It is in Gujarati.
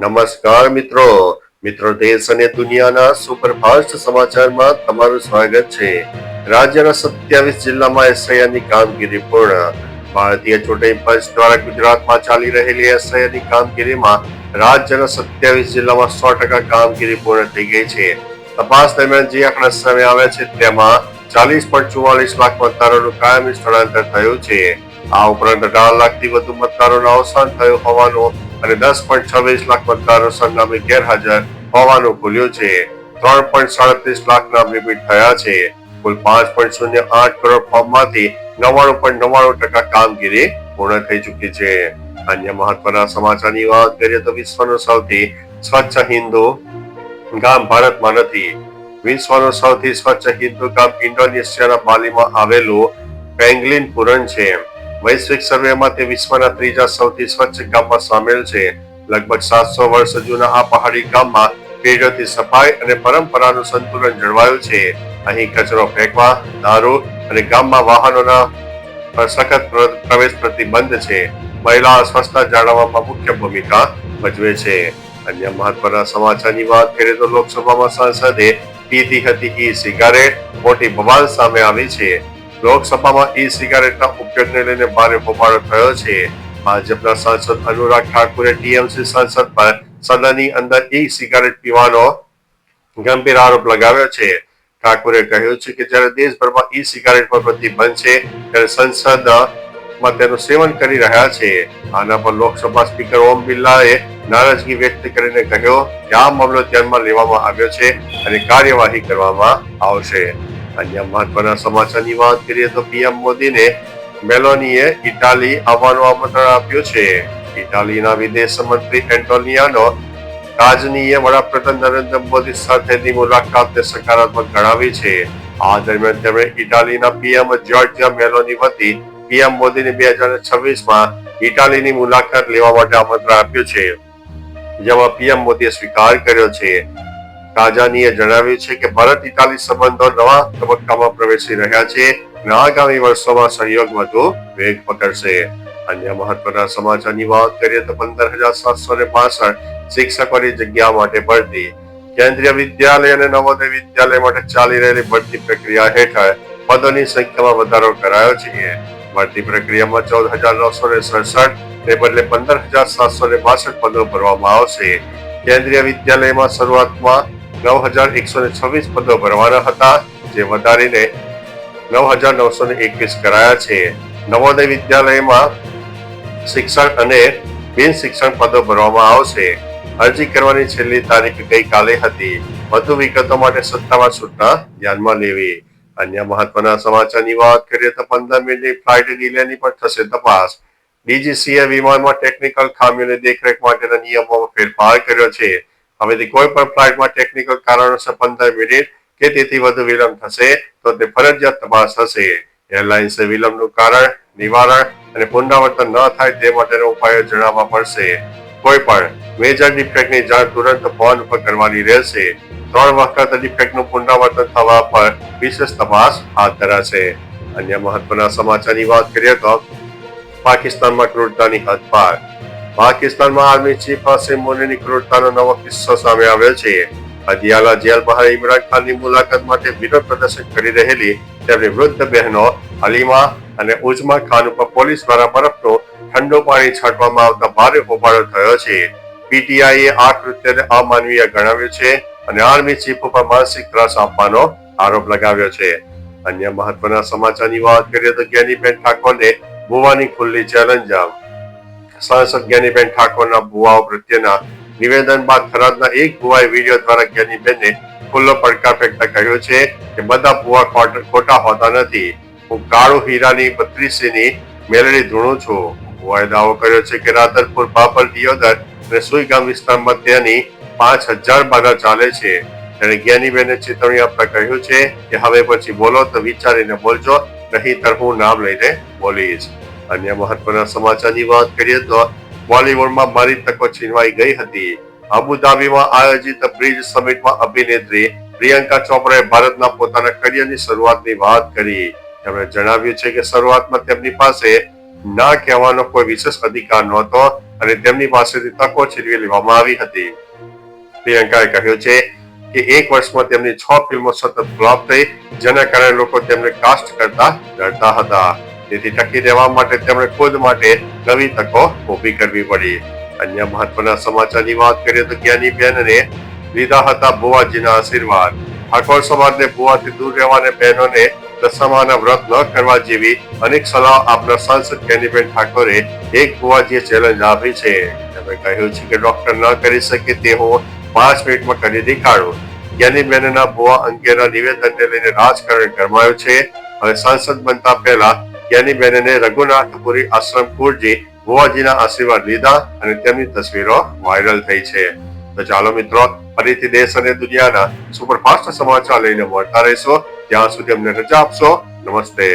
નમસ્કાર મિત્રો દેશ અને દુનિયાના સુપરફાસ્ટ સમાચારમાં તમારું સ્વાગત છે। રાજ્યના 27 જિલ્લામાં એસઆઈઆરની કામગીરી પૂર્ણ। ભારતીય ચૂંટણી પંચ દ્વારા ગુજરાતમાં ચાલી રહેલી એસઆઈઆરની કામગીરીમાં રાજ્યના 27 જિલ્લામાં 100% કામગીરી પૂર્ણ થઈ ગઈ છે। તપાસ દરમિયાન જે આંકડા સામે આવ્યા છે તેમાં 40.44 લાખ મતદારોનું કાયમી સ્થળાંતર થયું છે। આ ઉપરાંત 18 લાખથી વધુ મતદારોનું અવસાન થયું હોવાનું અને 10.26 લાખ મતદારો સરનામે ગેરહાજર હોવાનું ખુલ્યું છે। 3.37 લાખ નામ રિપીટ થયા છે। કુલ 5.08 કરોડ ફોર્મમાંથી 99.99% કામગીરી પૂર્ણ થઈ ચૂકી છે। અન્ય મહત્વના સમાચારની વાત કરીએ તો વિશ્વનું સૌથી સ્વચ્છ હિન્દુ ગામ ભારતમાં નથી। વિશ્વનું સૌથી સ્વચ્છ હિન્દુ ગામ ઇન્ડોનેશિયાના બાલીમાં આવેલું પેંગલિન પુરન છે। વૈશ્વિક સર્વેમાં તે વિશ્વના ત્રીજા સૌથી સ્વચ્છ ગામમાં સામેલ છે। લગભગ 700 વર્ષ જૂના આ પહાડી ગામમાં પેઢીઓથી સફાઈ અને પરંપરાનું સંતુલન જળવાયું છે। અહીં કચરો ફેંકવા, દારૂ અને ગામમાં વાહનોના સખત પ્રવેશ પ્રતિબંધ છે। મહિલાઓ સ્વચ્છતા જાળવવામાં મુખ્ય ભૂમિકા ભજવે છે। અન્ય મહત્વના સમાચારની વાત કરીએ તો લોકસભામાં સાંસદે પીધી હતી ઈ સિગારેટ, મોટી બવાલ સામે આવી છે। લોકસભામાં ઈ સિગારેટના ઉપયોગને લઈને ભારે હોબાળો થયો છે। ભાજપના સાંસદ અનુરાગ ઠાકુરે ટીએમસી સાંસદ પર સદનની અંદર ઈ સિગારેટ પીવાનો ગંભીર આરોપ લગાવ્યો છે। ઠાકુરે કહ્યું છે કે જ્યારે દેશભરમાં ઈ સિગારેટ પર પ્રતિબંધ છે ત્યારે સંસદમાં તેનું સેવન કરી રહ્યા છે। આના પર લોકસભા સ્પીકર ઓમ બિરલાએ નારાજગી વ્યક્ત કરીને કહ્યું કે આ મામલો ધ્યાનમાં લેવામાં આવ્યો છે અને કાર્યવાહી કરવામાં આવશે। અન્ય મહત્વના સમાચારની વાત કરીએ તો પીએમ મોદીને મેલોનીએ ઇટાલી આવવાનું આમંત્રણ આપ્યું છે। ઇટાલીના વિદેશ મંત્રી એન્ટોનિયાનો તાજનીએ વડાપ્રધાન નરેન્દ્ર મોદી સાથેની મુલાકાતને સકારાત્મક ગણાવી છે। આ દરમિયાન તેમણે ઇટાલીના પીએમ જ્યોર્જિયા મેલોની વતી પીએમ મોદીને 2026માં ઇટાલીની મુલાકાત લેવા માટે આમંત્રણ આપ્યું છે, જેમાં પીએમ મોદીએ સ્વીકાર કર્યો છે। તાજાનીએ જણાવ્યું છે કે ભારત ઇટાલી સંબંધો નવા તબક્કામાં પ્રવેશી રહ્યા છે અને આગામી વર્ષોમાં સહયોગ વધુ વેગ પકડશે। અન્ય મહત્વના સમાચારની વાત કરીએ તો 15,762 શિક્ષકોની જગ્યા માટે ભરતી। કેન્દ્રીય વિદ્યાલય અને નવોદય વિદ્યાલય માટે ચાલી રહેલી ભરતી પ્રક્રિયા હેઠળ પદોની સંખ્યામાં વધારો કરાયો છે। ભરતી પ્રક્રિયામાં 14,967 ને બદલે 15,762 પદો ભરવામાં આવશે। કેન્દ્રીય વિદ્યાલયમાં શરૂઆતમાં 9,126 પદો ભરવાના હતા, જે વધારીને 9,921 કરાયા છે। નવોદય વિદ્યાલયમાં શિક્ષણ અને બિન શિક્ષણ પદો ભરવામાં આવશે। અરજી કરવાની છેલ્લી તારીખ ગઈકાલે હતી। વધુ વિગતો માટે સત્તાવાર સૂચના ધ્યાનમાં લેવી। અન્ય મહત્વના સમાચારની વાત કરીએ તો 15 મિનિટની ફ્લાઇટ ડિલેની પણ થશે તપાસ। ડીજીસીએ વિમાનમાં ટેકનિકલ ખામીઓની દેખરેખ માટેના નિયમોમાં ફેરફાર કર્યો છે। હવેથી કોઈ પણ ફ્લાઇટમાં ટેકનિકલ કારણોસર 15 મિનિટ કે તેથી વધુ વિલંબ થશે તો તે ફરજિયાત તપાસ થશે। એરલાઇન્સે વિલંબનું કારણ, નિવારણ અને પુનરાવર્તન ન થાય તે માટેના ઉપાયો જણાવવા પડશે। કોઈ પણ મેજર ડિફેક્ટની જાણ તુરંત ફોન પર કરવાની રહેશે। 3 વખત ડિફેક્ટનું પુનરાવર્તન થવા પર વિશેષ તપાસ હાથ ધરાશે। અન્ય મહત્વના સમાચારની વાત કરીએ તો પાકિસ્તાનમાં ક્રૂરતાની હદ પાર। પાકિસ્તાનમાં આર્મી ચીફ આસિમ મુનીની ક્રૂરતાનો નવો કિસ્સો સામે આવ્યો છે। અદિયાલા જેલ બહાર ઇમરાન ખાનની મુલાકાત માટે વિરોધ પ્રદર્શન કરી રહેલી તેમની વૃદ્ધ બહેનો હલીમા અને ઉજમા ખાન ઉપર પોલીસ દ્વારા બરફનું ઠંડુ પાણી છાંટવામાં આવતા ભારે હોબાળો થયો છે। પીટીઆઈએ આ કૃત્યને અમાનવીય ગણાવ્યું છે અને આર્મી ચીફ ઉપર માનસિક ત્રાસ આપવાનો આરોપ લગાવ્યો છે। અન્ય મહત્વના સમાચારની વાત કરીએ તો જ્ઞાનીબેન ઠાકોરને ભુવાની ખુલ્લી ચેલેન્જ। સાંસદ જ્ઞાનીબેન ઠાકોરના ભુવાઓ પ્રત્યેના નિવેદન બાદ થરાદના એક ભુવાએ વિડીયો દ્વારા જ્ઞાનીબેનને ખુલ્લો પડકાર ફેંકતા કહ્યું છે કે બધા ભુવા ખોટા હોતા નથી। હું કાળુ હીરાની 32ની મેલડી ધૂણું છું। ભુવાએ દાવો કર્યો છે કે રાધનપુર, બાબર, દિયોદર અને સુઈગામ વિસ્તારમાં તેની 5,000 બાધા ચાલે છે। તેણે જ્ઞાનીબેનને ચેતવણી આપતા કહ્યું છે કે હવે પછી બોલો તો વિચારીને બોલજો, નહીંતર હું નામ લઈને બોલીશ। અન્ય મહત્વના સમાચારની વાત કરીએ તો બોલિવૂડમાં મારી તકો છીનવાઈ ગઈ હતી। અબુધાબીમાં આયોજિત બ્રિજ સમિટમાં અભિનેત્રી પ્રિયંકા ચોપડાએ ભારતના પોતાના કરિયરની શરૂઆતની વાત કરી। તેમણે જણાવ્યું છે કે શરૂઆતમાં તેમની પાસે ના કહેવાનો કોઈ વિશેષ અધિકાર નહોતો અને તેમની પાસેથી તકો છીનવી લેવામાં આવી હતી. પ્રિયંકાએ કહ્યું છે કે એક વર્ષમાં તેમની 6 ફિલ્મો સતત ફ્લોપ થઈ, જેના કારણે લોકો તેમને કાસ્ટ કરતા ડરતા હતા. તેથી ટકી રહેવા માટે તેમણે ખુદ માટે નવી તકો ઊભી કરવી પડી. અન્ય મહત્વના સમાચારની વાત કરીએ તો જ્ઞાનીબેનને લીધા હતા બુવાજીના આશીર્વાદ. ઠાકોર સમાજને બુવાથી દૂર રહેવાને બહેનોને દશામાના વ્રત ન કરવા જેવી અનેક સલાહ આપનાર સાંસદ જ્ઞાનીબેન ઠાકોરે એક બુવાજીએ ચેલેન્જ આપી છે. તેમણે કહ્યું છે કે ડોક્ટર ન કરી શકે તે હું 5 મિનિટમાં કરી દેખાડું. જ્ઞાનીબેનના બુવા અંગેના નિવેદનને લઈને રાજકારણ ગરમાયું છે. હવે સાંસદ બનતા પહેલા જ્ઞાનીબેનને રઘુનાથપુરી આશ્રમ કુળજી બુવાજીના આશીર્વાદ લીધા અને તેમની તસવીરો વાયરલ થઈ છે. તો ચાલો મિત્રો, ફરીથી દેશ અને દુનિયાના સુપરફાસ્ટ સમાચાર લઈને મળતા રહીશું. ત્યાં સુધી અમને રજા આપશો. નમસ્તે.